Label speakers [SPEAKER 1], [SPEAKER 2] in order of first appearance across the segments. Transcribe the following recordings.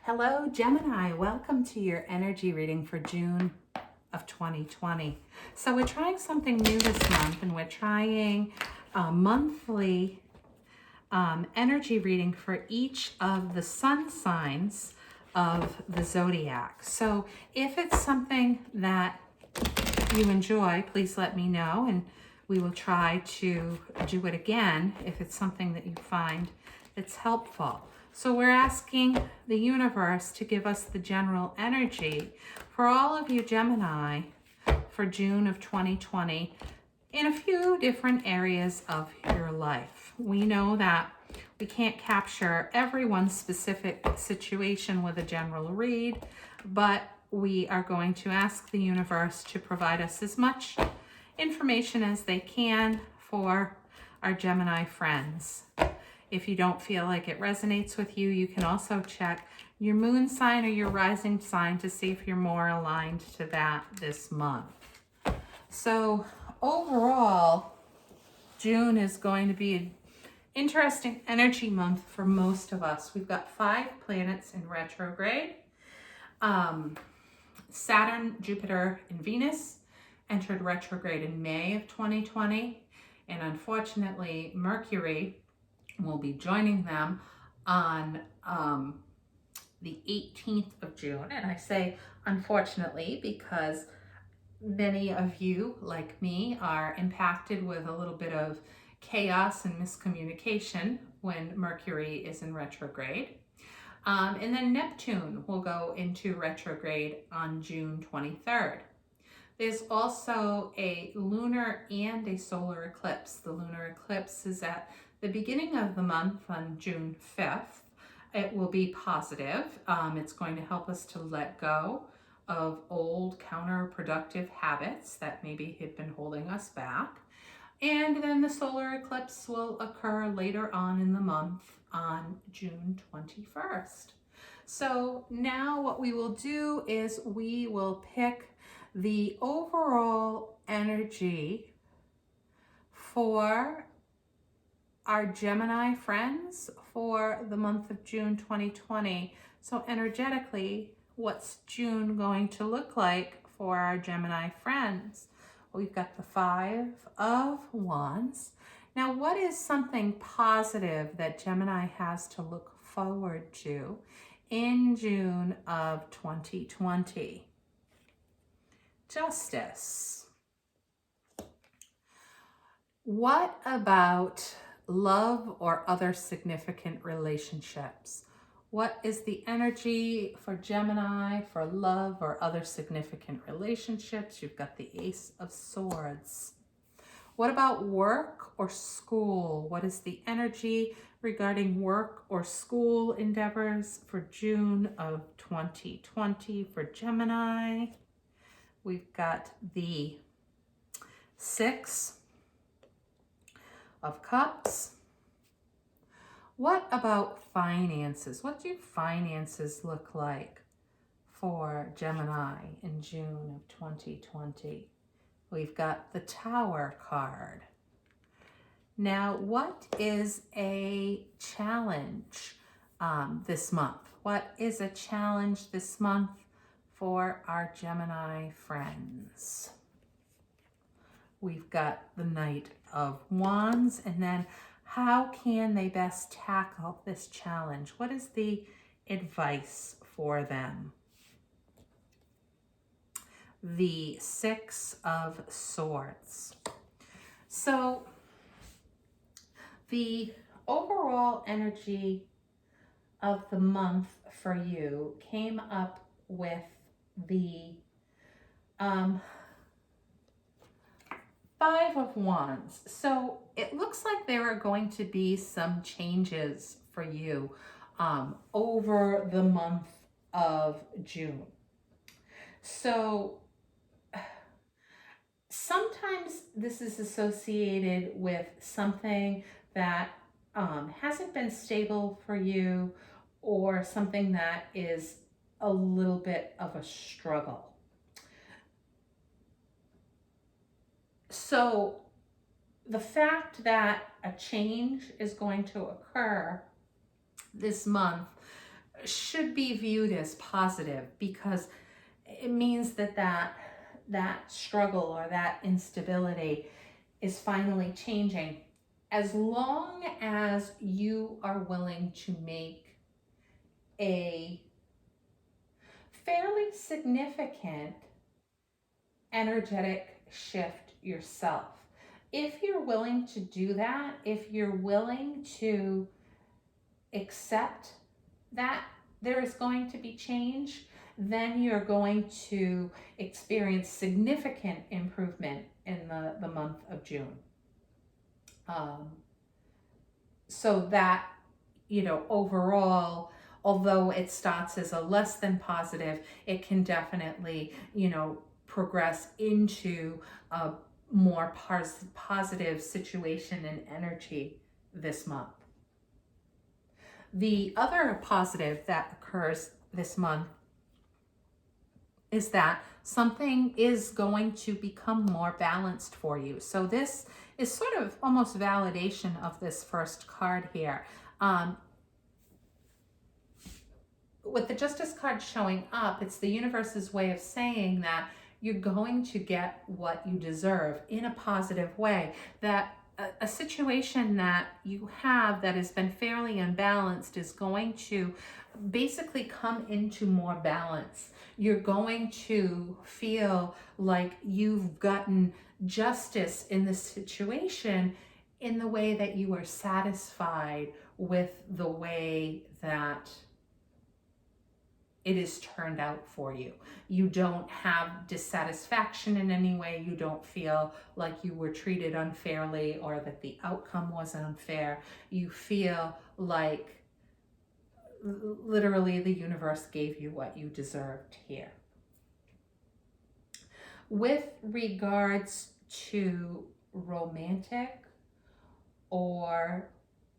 [SPEAKER 1] Hello, Gemini. Welcome to your energy reading for June of 2020. So we're trying something new this month, and we're trying a monthly energy reading for each of the sun signs of the zodiac. So if it's something that you enjoy, please let me know, and we will try to do it again if it's something that you find that's helpful. So we're asking the universe to give us the general energy for all of you Gemini for June of 2020 in a few different areas of your life. We know that we can't capture everyone's specific situation with a general read, but we are going to ask the universe to provide us as much information as they can for our Gemini friends. If you don't feel like it resonates with you, you can also check your moon sign or your rising sign to see if you're more aligned to that this month. So overall, June is going to be an interesting energy month for most of us. We've got 5 planets in retrograde. Saturn, Jupiter, and Venus entered retrograde in May of 2020. And unfortunately, Mercury will be joining them on the 18th of June. And I say unfortunately because many of you, like me, are impacted with a little bit of chaos and miscommunication when Mercury is in retrograde. And then Neptune will go into retrograde on June 23rd. There's also a lunar and a solar eclipse. The lunar eclipse is at the beginning of the month on June 5th. It will be positive. It's going to help us to let go of old counterproductive habits that maybe had been holding us back. And then the solar eclipse will occur later on in the month on June 21st. So now what we will do is we will pick the overall energy for our Gemini friends for the month of June 2020. So energetically, what's June going to look like for our Gemini friends? We've got the 5 of Wands. Now, what is something positive that Gemini has to look forward to in June of 2020? Justice. What about love or other significant relationships? What is the energy for Gemini for love or other significant relationships? You've got the Ace of Swords. What about work or school? What is the energy regarding work or school endeavors for June of 2020 for Gemini? We've got the 6 of Cups. What about finances? What do finances look like for Gemini in June of 2020? We've got the Tower card. Now, what is a challenge this month? What is a challenge this month for our Gemini friends? We've got the Knight of Wands, and then how can they best tackle this challenge? What is the advice for them? The 6 of Swords. So the overall energy of the month for you came up with the 5 of Wands. So it looks like there are going to be some changes for you over the month of June. So sometimes this is associated with something that hasn't been stable for you, or something that is a little bit of a struggle. So the fact that a change is going to occur this month should be viewed as positive, because it means that that struggle or that instability is finally changing. As long as you are willing to make a fairly significant energetic shift yourself. If you're willing to do that, if you're willing to accept that there is going to be change, then you're going to experience significant improvement in the month of June. So that, overall, although it starts as a less than positive, it can definitely, progress into a more positive situation and energy this month. The other positive that occurs this month is that something is going to become more balanced for you. So this is sort of almost validation of this first card here. With the Justice card showing up, it's the universe's way of saying that you're going to get what you deserve in a positive way, that a situation that you have that has been fairly unbalanced is going to basically come into more balance. You're going to feel like you've gotten justice in this situation in the way that you are satisfied with the way that it is turned out for you. You don't have dissatisfaction in any way. You don't feel like you were treated unfairly or that the outcome was unfair. You feel like literally the universe gave you what you deserved here. With regards to romantic or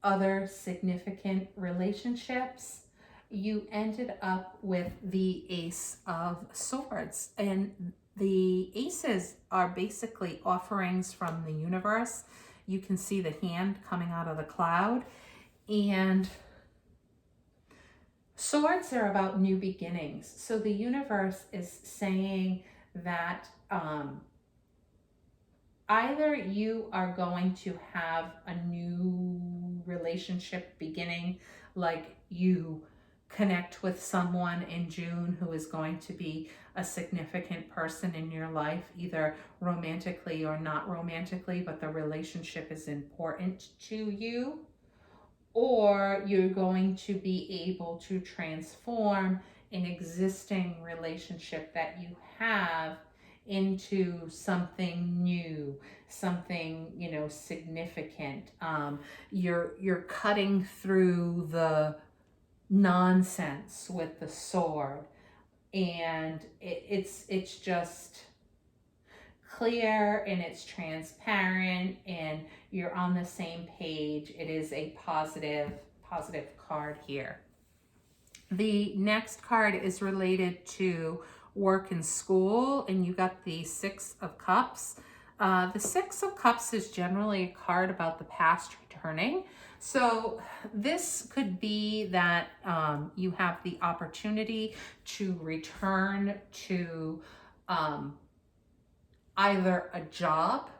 [SPEAKER 1] other significant relationships, you ended up with the Ace of Swords. And the aces are basically offerings from the universe. You can see the hand coming out of the cloud. And swords are about new beginnings. So the universe is saying that either you are going to have a new relationship beginning, like you connect with someone in June who is going to be a significant person in your life, either romantically or not romantically, but the relationship is important to you, or you're going to be able to transform an existing relationship that you have into something new, something, significant. You're cutting through the nonsense with the sword, and it's just clear and it's transparent and you're on the same page. It is a positive card here. The next card is related to work and school, and you got the Six of Cups. The Six of Cups is generally a card about the past returning. So this could be that you have the opportunity to return to either a job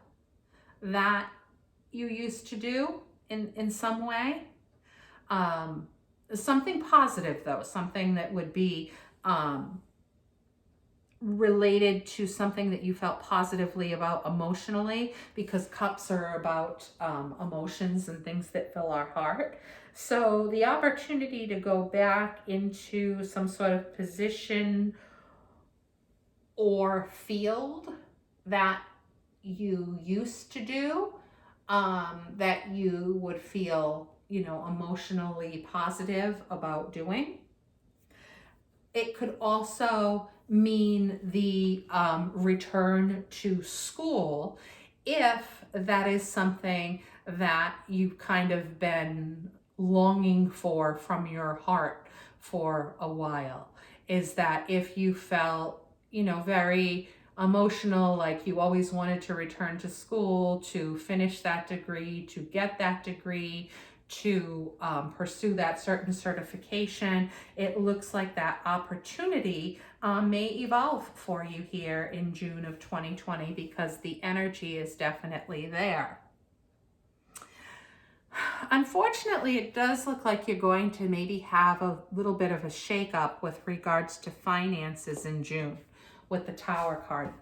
[SPEAKER 1] that you used to do in some way. Something positive though, something that would be related to something that you felt positively about emotionally, because cups are about emotions and things that fill our heart. So the opportunity to go back into some sort of position or field that you used to do, that you would feel, emotionally positive about doing. It could also mean the return to school, if that is something that you've kind of been longing for from your heart for a while. Is that if you felt, very emotional, like you always wanted to return to school, to finish that degree, to get that degree, to pursue that certain certification. It looks like that opportunity may evolve for you here in June of 2020 because the energy is definitely there. Unfortunately, it does look like you're going to maybe have a little bit of a shakeup with regards to finances in June with the Tower card.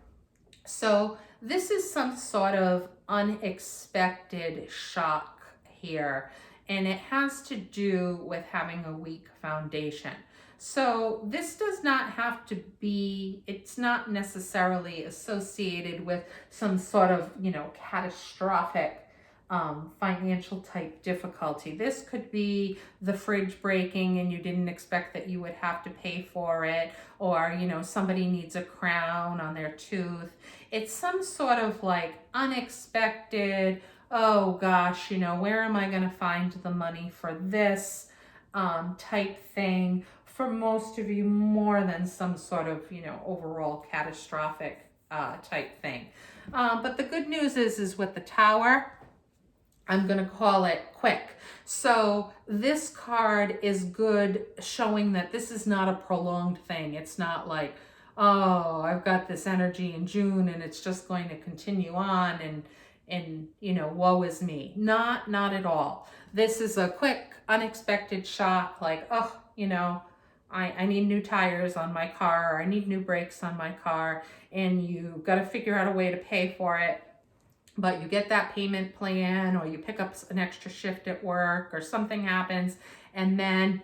[SPEAKER 1] So this is some sort of unexpected shock here, and it has to do with having a weak foundation. So this does not have to be, it's not necessarily associated with some sort of, catastrophic financial type difficulty. This could be the fridge breaking and you didn't expect that you would have to pay for it, or somebody needs a crown on their tooth. It's some sort of like unexpected, oh gosh, where am I going to find the money for this type thing. For most of you, more than some sort of overall catastrophic type thing. But the good news is with the Tower, I'm going to call it quick. So this card is good, showing that this is not a prolonged thing. It's not like, oh, I've got this energy in June and it's just going to continue on and woe is me. Not at all. This is a quick, unexpected shock, like, oh, I need new tires on my car, or I need new brakes on my car, and you've got to figure out a way to pay for it. But you get that payment plan, or you pick up an extra shift at work, or something happens, and then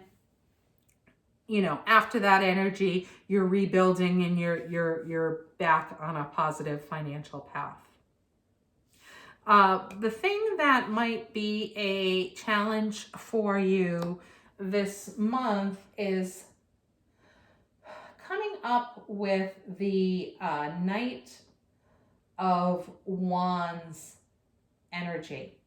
[SPEAKER 1] after that energy, you're rebuilding and you're back on a positive financial path. The thing that might be a challenge for you this month is coming up with the Knight of Wands energy.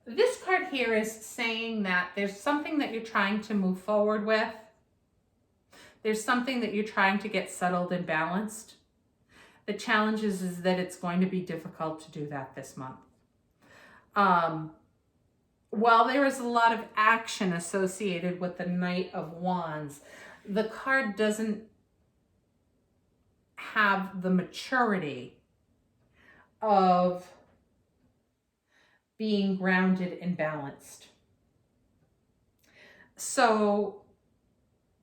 [SPEAKER 1] This card here is saying that there's something that you're trying to move forward with. There's something that you're trying to get settled and balanced. The challenge is that it's going to be difficult to do that this month. While there is a lot of action associated with the Knight of Wands, the card doesn't have the maturity of being grounded and balanced. So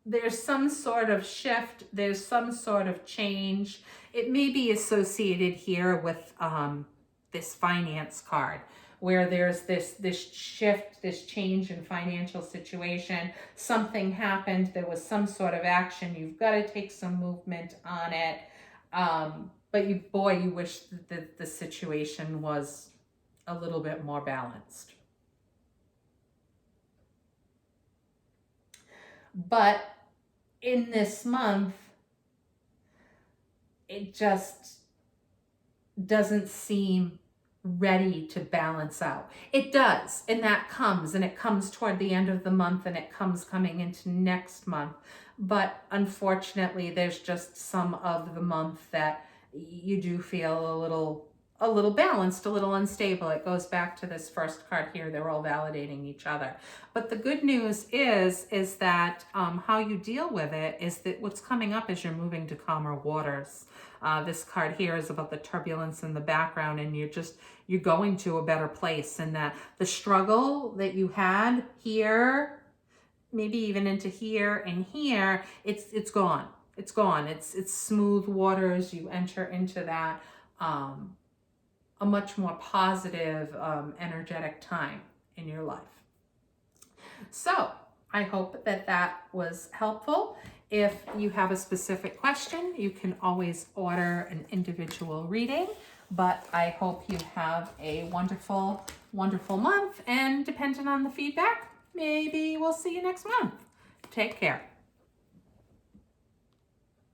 [SPEAKER 1] there's some sort of shift, there's some sort of change. It may be associated here with this finance card, where there's this shift, this change in financial situation. Something happened, there was some sort of action, you've got to take some movement on it. But you wish that the situation was a little bit more balanced. But in this month, it just doesn't seem ready to balance out. It does, and that comes, and it comes toward the end of the month, and it comes coming into next month. But unfortunately, there's just some of the month that you do feel a little balanced, a little unstable. It goes back to this first card here. They're all validating each other. But the good news is that how you deal with it is that what's coming up is you're moving to calmer waters. This card here is about the turbulence in the background, and you're going to a better place, and that the struggle that you had here, maybe even into here and here, it's gone. It's gone. It's smooth waters. You enter into that a much more positive, energetic time in your life. So I hope that was helpful. If you have a specific question, you can always order an individual reading, but I hope you have a wonderful, wonderful month, and depending on the feedback, maybe we'll see you next month. Take care.